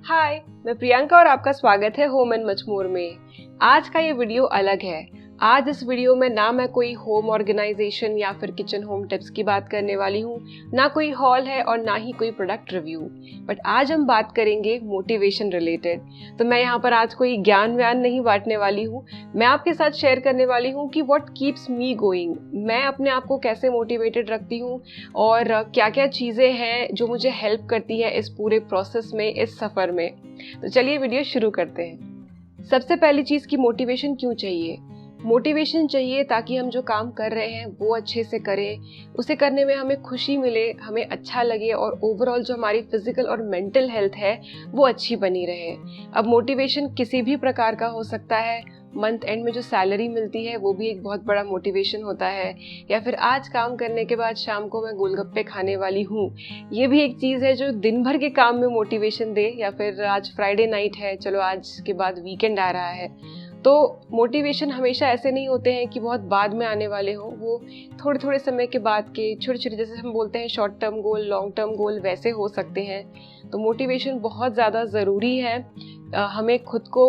हाय, मैं प्रियंका और आपका स्वागत है होम एंड मच मोर में। आज का ये वीडियो अलग है। आज इस वीडियो में ना मैं कोई होम ऑर्गेनाइजेशन या फिर किचन होम टिप्स की बात करने वाली हूँ, ना कोई हॉल है और ना ही कोई प्रोडक्ट रिव्यू। बट आज हम बात करेंगे मोटिवेशन रिलेटेड। तो मैं यहाँ पर आज कोई ज्ञान व्यान नहीं बांटने वाली हूँ, मैं आपके साथ शेयर करने वाली हूँ कि व्हाट कीप्स मी गोइंग, मैं अपने आप को कैसे मोटिवेटेड रखती हूँ और क्या क्या चीज़ें हैं जो मुझे हेल्प करती है इस पूरे प्रोसेस में, इस सफ़र में। तो चलिए वीडियो शुरू करते हैं। सबसे पहली चीज़ की मोटिवेशन क्यों चाहिए? मोटिवेशन चाहिए ताकि हम जो काम कर रहे हैं वो अच्छे से करें, उसे करने में हमें खुशी मिले, हमें अच्छा लगे और ओवरऑल जो हमारी फिजिकल और मेंटल हेल्थ है वो अच्छी बनी रहे। अब मोटिवेशन किसी भी प्रकार का हो सकता है। मंथ एंड में जो सैलरी मिलती है वो भी एक बहुत बड़ा मोटिवेशन होता है, या फिर आज काम करने के बाद शाम को मैं गोलगप्पे खाने वाली हूँ, ये भी एक चीज़ है जो दिन भर के काम में मोटिवेशन दे। या फिर आज फ्राइडे नाइट है, चलो आज के बाद वीकेंड आ रहा है। तो मोटिवेशन हमेशा ऐसे नहीं होते हैं कि बहुत बाद में आने वाले हों, वो थोड़े थोड़े समय के बाद के छोटे छोटे, जैसे हम बोलते हैं short term goal, long term goal, वैसे हो सकते हैं। तो मोटिवेशन बहुत ज़्यादा ज़रूरी है हमें खुद को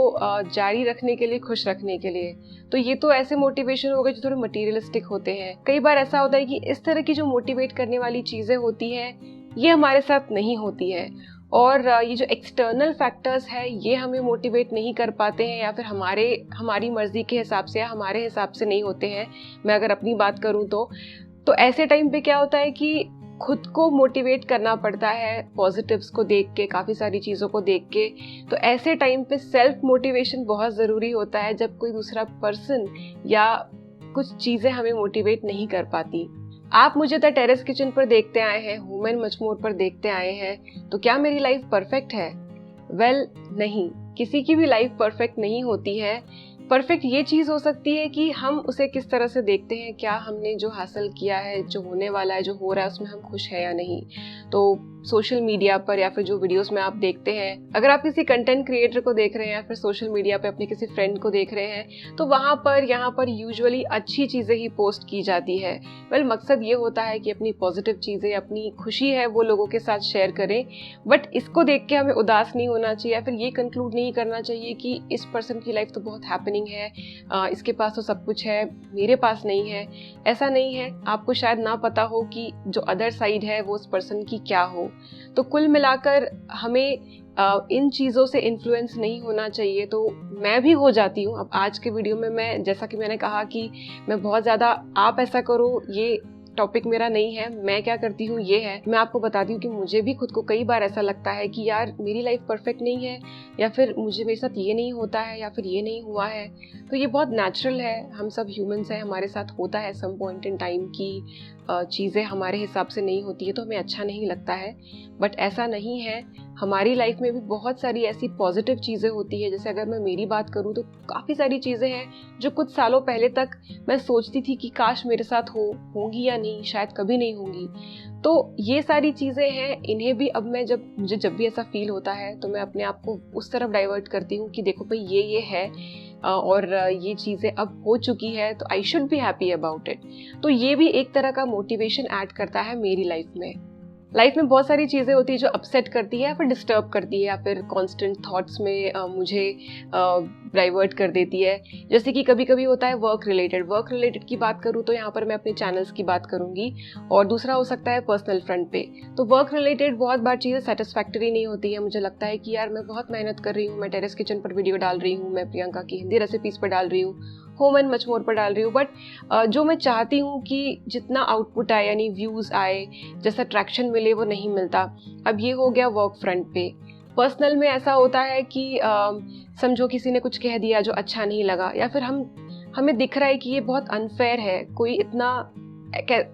जारी रखने के लिए, खुश रखने के लिए। तो ये तो ऐसे मोटिवेशन हो गए जो थोड़े मटीरियलिस्टिक होते हैं। कई बार ऐसा होता है कि इस तरह की जो मोटिवेट करने वाली चीज़ें होती हैं ये हमारे साथ नहीं होती है, और ये जो एक्सटर्नल फैक्टर्स है ये हमें मोटिवेट नहीं कर पाते हैं, या फिर हमारी मर्जी के हिसाब से या हमारे हिसाब से नहीं होते हैं। मैं अगर अपनी बात करूँ तो ऐसे टाइम पे क्या होता है कि खुद को मोटिवेट करना पड़ता है, पॉजिटिव्स को देख के, काफ़ी सारी चीज़ों को देख के। तो ऐसे टाइम पे सेल्फ मोटिवेशन बहुत ज़रूरी होता है, जब कोई दूसरा पर्सन या कुछ चीज़ें हमें मोटिवेट नहीं कर पाती। आप मुझे द टेरेस किचन पर देखते आए हैं, होम एंड मच मोर पर देखते आए हैं, तो क्या मेरी लाइफ परफेक्ट है? वेल, नहीं, किसी की भी लाइफ परफेक्ट नहीं होती है। परफेक्ट ये चीज़ हो सकती है कि हम उसे किस तरह से देखते हैं, क्या हमने जो हासिल किया है, जो होने वाला है, जो हो रहा है, उसमें हम खुश हैं या नहीं। तो सोशल मीडिया पर या फिर जो वीडियोस में आप देखते हैं, अगर आप किसी कंटेंट क्रिएटर को देख रहे हैं या फिर सोशल मीडिया पे अपने किसी फ्रेंड को देख रहे हैं, तो वहाँ पर यहाँ पर यूजुअली अच्छी चीज़ें ही पोस्ट की जाती है। वेल, मकसद ये होता है कि अपनी पॉजिटिव चीज़ें, अपनी खुशी है वो लोगों के साथ शेयर करें। बट इसको देख के हमें उदास नहीं होना चाहिए, या फिर ये कंक्लूड नहीं करना चाहिए कि इस पर्सन की लाइफ तो बहुत हैपनिंग है, इसके पास तो सब कुछ है, मेरे पास नहीं है। ऐसा नहीं है। आपको शायद ना पता हो कि जो अदर साइड है वो उस पर्सन की क्या हो। तो कुल मिलाकर हमें इन चीज़ों से इन्फ्लुएंस नहीं होना चाहिए। तो मैं भी हो जाती हूँ। अब आज के वीडियो में मैं, जैसा कि मैंने कहा कि मैं बहुत ज़्यादा आप ऐसा करो ये टॉपिक मेरा नहीं है। मैं क्या करती हूँ ये है, मैं आपको बताती हूँ कि मुझे भी खुद को कई बार ऐसा लगता है कि यार मेरी लाइफ परफेक्ट नहीं है, या फिर मेरे साथ ये नहीं होता है, या फिर ये नहीं हुआ है। तो ये बहुत नेचुरल है, हम सब ह्यूमंस हैं, हमारे साथ होता है सम पॉइंट इन टाइम की चीज़ें हमारे हिसाब से नहीं होती है तो हमें अच्छा नहीं लगता है। बट ऐसा नहीं है, हमारी लाइफ में भी बहुत सारी ऐसी पॉजिटिव चीज़ें होती है। जैसे अगर मैं मेरी बात करूँ तो काफ़ी सारी चीज़ें हैं जो कुछ सालों पहले तक मैं सोचती थी कि काश मेरे साथ होंगी या नहीं, शायद कभी नहीं होंगी। तो ये सारी चीज़ें हैं, इन्हें भी अब मैं मुझे जब भी ऐसा फील होता है तो मैं अपने आप को उस तरफ डाइवर्ट करती हूँ कि देखो भाई ये है और ये चीज़ें अब हो चुकी है, तो I should be happy about it. तो ये भी एक तरह का मोटिवेशन ऐड करता है मेरी लाइफ में। लाइफ में बहुत सारी चीज़ें होती है जो अपसेट करती है या फिर डिस्टर्ब करती है, या फिर कांस्टेंट थॉट्स में मुझे डाइवर्ट कर देती है। जैसे कि कभी कभी होता है वर्क रिलेटेड की बात करूँ तो यहाँ पर मैं अपने चैनल्स की बात करूँगी, और दूसरा हो सकता है पर्सनल फ्रंट पे। तो वर्क रिलेटेड बहुत बार चीज़ें सेटिस्फैक्टरी नहीं होती है। मुझे लगता है कि यार मैं बहुत मेहनत कर रही हूँ, मैं टेरेस किचन पर वीडियो डाल रही हूँ, मैं प्रियंका की हिंदी रेसिपीज़ पर डाल रही हूँ, होम एंड मच मोर पर डाल रही हूँ, बट जो मैं चाहती हूँ कि जितना आउटपुट आए, यानी व्यूज़ आए, जैसा ट्रैक्शन मिले, वो नहीं मिलता। अब ये हो गया वर्क फ्रंट पे। पर्सनल में ऐसा होता है कि समझो किसी ने कुछ कह दिया जो अच्छा नहीं लगा, या फिर हमें दिख रहा है कि ये बहुत अनफेयर है,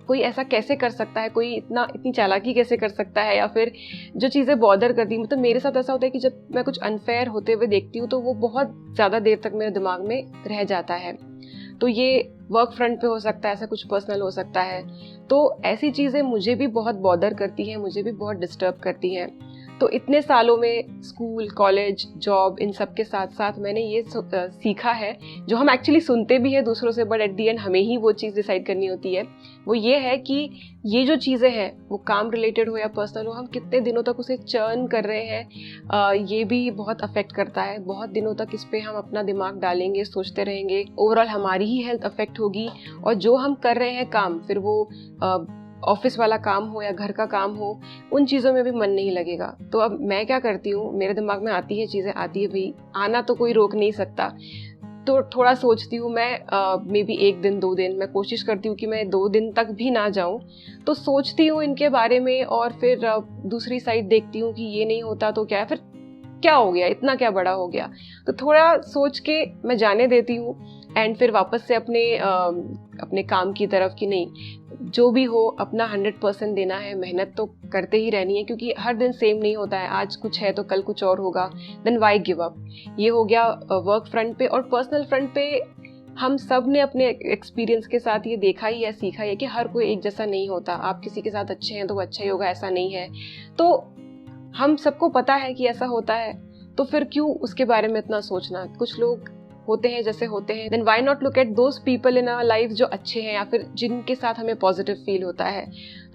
कोई ऐसा कैसे कर सकता है, कोई इतनी चालाकी कैसे कर सकता है, या फिर जो चीज़ें बॉदर करती, मतलब मेरे साथ ऐसा होता है कि जब मैं कुछ अनफेयर होते हुए देखती हूँ तो वो बहुत ज़्यादा देर तक मेरे दिमाग में रह जाता है। तो ये वर्क फ्रंट पे हो सकता है, ऐसा कुछ पर्सनल हो सकता है। तो ऐसी चीज़ें मुझे भी बहुत बॉदर करती हैं, मुझे भी बहुत डिस्टर्ब करती हैं। तो इतने सालों में स्कूल, कॉलेज, जॉब, इन सब के साथ साथ मैंने ये सीखा है, जो हम एक्चुअली सुनते भी हैं दूसरों से, बट एट दी एंड हमें ही वो चीज़ डिसाइड करनी होती है। वो ये है कि ये जो चीज़ें हैं, वो काम रिलेटेड हो या पर्सनल हो, हम कितने दिनों तक उसे चर्न कर रहे हैं, ये भी बहुत अफेक्ट करता है। बहुत दिनों तक इस पर हम अपना दिमाग डालेंगे, सोचते रहेंगे, ओवरऑल हमारी ही हेल्थ अफेक्ट होगी। और जो हम कर रहे हैं काम, फिर वो ऑफिस वाला काम हो या घर का काम हो, उन चीज़ों में भी मन नहीं लगेगा। तो अब मैं क्या करती हूँ, मेरे दिमाग में आती है चीज़ें, आती है भाई, आना तो कोई रोक नहीं सकता। तो थोड़ा सोचती हूँ मैं, मे बी 1 दिन 2 दिन, मैं कोशिश करती हूँ कि मैं 2 दिन तक भी ना जाऊँ। तो सोचती हूँ इनके बारे में, और फिर दूसरी साइड देखती हूँ कि ये नहीं होता तो क्या है, फिर क्या हो गया, इतना क्या बड़ा हो गया। तो थोड़ा सोच के मैं जाने देती हूँ, एंड फिर वापस से अपने काम की तरफ, कि नहीं, जो भी हो अपना 100% देना है, मेहनत तो करते ही रहनी है, क्योंकि हर दिन सेम नहीं होता है। आज कुछ है तो कल कुछ और होगा, देन वाई गिव अप। ये हो गया वर्क फ्रंट पे। और पर्सनल फ्रंट पे हम सब ने अपने एक्सपीरियंस के साथ ये देखा ही है, सीखा ही है कि हर कोई एक जैसा नहीं होता। आप किसी के साथ अच्छे हैं तो वो अच्छा ही होगा, ऐसा नहीं है। तो हम सबको पता है कि ऐसा होता है, तो फिर क्यों उसके बारे में इतना सोचना। कुछ लोग होते हैं जैसे होते हैं, then why not look at those people in our life जो अच्छे हैं, या फिर जिनके साथ हमें पॉजिटिव फील होता है।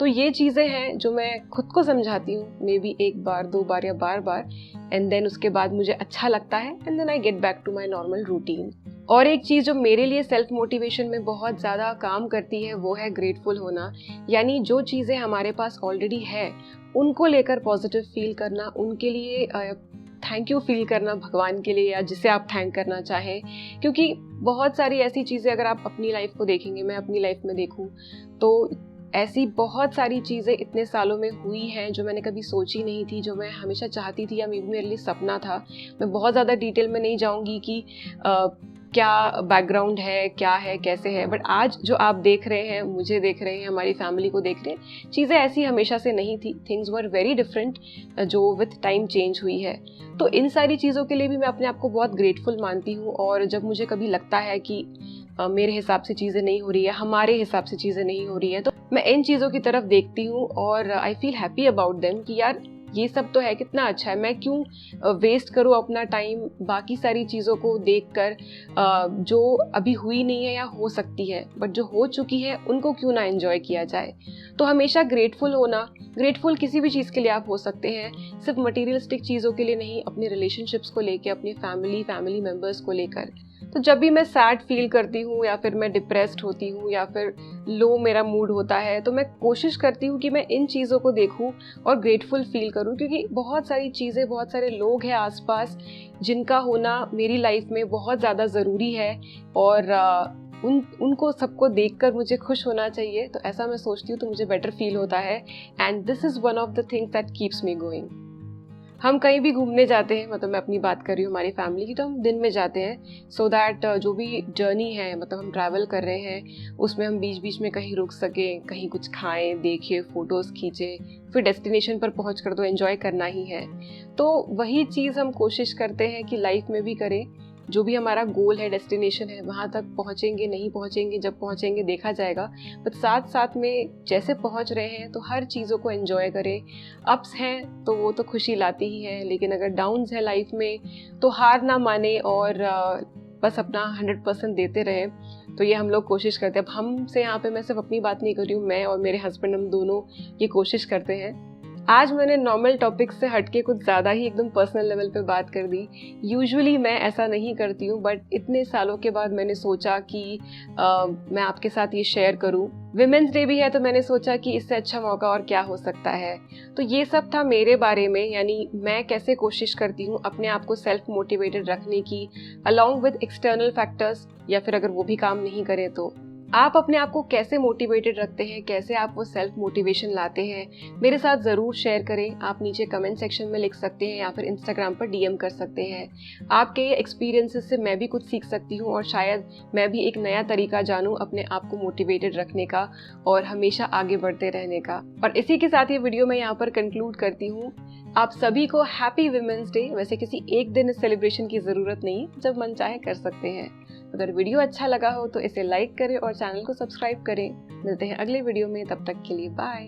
तो ये चीज़ें हैं जो मैं खुद को समझाती हूँ, मे बी 1 बार 2 बार या बार बार, एंड देन उसके बाद मुझे अच्छा लगता है, and then I get back to my normal routine. और एक चीज़ जो मेरे लिए सेल्फ मोटिवेशन में बहुत ज़्यादा काम करती है, वो है ग्रेटफुल होना। यानी जो चीज़ें हमारे पास ऑलरेडी है, उनको लेकर पॉजिटिव फील करना, उनके लिए थैंक यू फील करना भगवान के लिए, या जिसे आप थैंक करना चाहें। क्योंकि बहुत सारी ऐसी चीज़ें, अगर आप अपनी लाइफ को देखेंगे, मैं अपनी लाइफ में देखूं, तो ऐसी बहुत सारी चीज़ें इतने सालों में हुई हैं जो मैंने कभी सोची नहीं थी, जो मैं हमेशा चाहती थी, या मेरे लिए सपना था। मैं बहुत ज़्यादा डिटेल में नहीं जाऊँगी कि क्या बैकग्राउंड है, क्या है, कैसे है, बट आज जो आप देख रहे हैं, मुझे देख रहे हैं, हमारी फैमिली को देख रहे हैं, चीज़ें ऐसी हमेशा से नहीं थी। थिंग्स वर वेरी डिफरेंट, जो विथ टाइम चेंज हुई है। तो इन सारी चीज़ों के लिए भी मैं अपने आप को बहुत ग्रेटफुल मानती हूँ। और जब मुझे कभी लगता है कि मेरे हिसाब से चीज़ें नहीं हो रही है, हमारे हिसाब से चीज़ें नहीं हो रही है, तो मैं इन चीज़ों की तरफ देखती हूँ, और I feel happy about them कि यार ये सब तो है, कितना अच्छा है। मैं क्यों वेस्ट करूँ अपना टाइम बाकी सारी चीज़ों को देखकर, जो अभी हुई नहीं है या हो सकती है, बट जो हो चुकी है उनको क्यों ना एंजॉय किया जाए। तो हमेशा ग्रेटफुल होना, ग्रेटफुल किसी भी चीज़ के लिए आप हो सकते हैं, सिर्फ मटीरियलिस्टिक चीज़ों के लिए नहीं, अपने रिलेशनशिप्स को लेकर, अपने फैमिली मेम्बर्स को लेकर। तो जब भी मैं सैड फील करती हूँ, या फिर मैं डिप्रेस्ड होती हूँ, या फिर लो मेरा मूड होता है, तो मैं कोशिश करती हूँ कि मैं इन चीज़ों को देखूँ और ग्रेटफुल फील करूँ। क्योंकि बहुत सारी चीज़ें, बहुत सारे लोग हैं आसपास जिनका होना मेरी लाइफ में बहुत ज़्यादा ज़रूरी है, और उनको सबको देखकर मुझे खुश होना चाहिए। तो ऐसा मैं सोचती हूँ, तो मुझे बेटर फील होता है, and this is one of the things that keeps me going. हम कहीं भी घूमने जाते हैं, मतलब मैं अपनी बात कर रही हूँ हमारी फैमिली की, तो हम दिन में जाते हैं, सो दैट जो भी जर्नी है, मतलब हम ट्रैवल कर रहे हैं, उसमें हम बीच बीच में कहीं रुक सकें, कहीं कुछ खाएं, देखें, फ़ोटोज़ खींचें, फिर डेस्टिनेशन पर पहुँच कर तो एंजॉय करना ही है। तो वही चीज़ हम कोशिश करते हैं कि लाइफ में भी करें। जो भी हमारा गोल है, डेस्टिनेशन है, वहाँ तक पहुँचेंगे, नहीं पहुँचेंगे, जब पहुँचेंगे देखा जाएगा, बट साथ साथ में जैसे पहुँच रहे हैं तो हर चीज़ों को एंजॉय करें। अप्स हैं तो वो तो खुशी लाती ही है, लेकिन अगर डाउन्स है लाइफ में तो हार ना माने, और बस अपना 100% देते रहें। तो ये हम लोग कोशिश करते हैं। अब हमसे यहाँ पे मैं सिर्फ अपनी बात नहीं कर रही हूँ, मैं और मेरे हस्बैंड, हम दोनों ये कोशिश करते हैं। आज मैंने नॉर्मल टॉपिक्स से हटके कुछ ज़्यादा ही एकदम पर्सनल लेवल पे बात कर दी। यूजुअली मैं ऐसा नहीं करती हूँ, बट इतने सालों के बाद मैंने सोचा कि मैं आपके साथ ये शेयर करूँ। विमेंस डे भी है, तो मैंने सोचा कि इससे अच्छा मौका और क्या हो सकता है। तो ये सब था मेरे बारे में, यानी मैं कैसे कोशिश करती हूँ अपने आप को सेल्फ मोटिवेटेड रखने की, अलॉन्ग विद एक्सटर्नल फैक्टर्स, या फिर अगर वो भी काम नहीं करें तो आप अपने आप को कैसे मोटिवेटेड रखते हैं, कैसे आप वो सेल्फ मोटिवेशन लाते हैं, मेरे साथ ज़रूर शेयर करें। आप नीचे कमेंट सेक्शन में लिख सकते हैं, या फिर इंस्टाग्राम पर डीएम कर सकते हैं। आपके एक्सपीरियंसेस से मैं भी कुछ सीख सकती हूँ, और शायद मैं भी एक नया तरीका जानूँ अपने आप को मोटिवेटेड रखने का और हमेशा आगे बढ़ते रहने का। और इसी के साथ ये वीडियो मैं यहाँ पर कंक्लूड करती हूँ। आप सभी को हैप्पी विमेंस डे। वैसे किसी एक दिन इस सेलिब्रेशन की ज़रूरत नहीं, जब मन चाहे कर सकते हैं। अगर वीडियो अच्छा लगा हो तो इसे लाइक करें और चैनल को सब्सक्राइब करें। मिलते हैं अगले वीडियो में, तब तक के लिए बाय।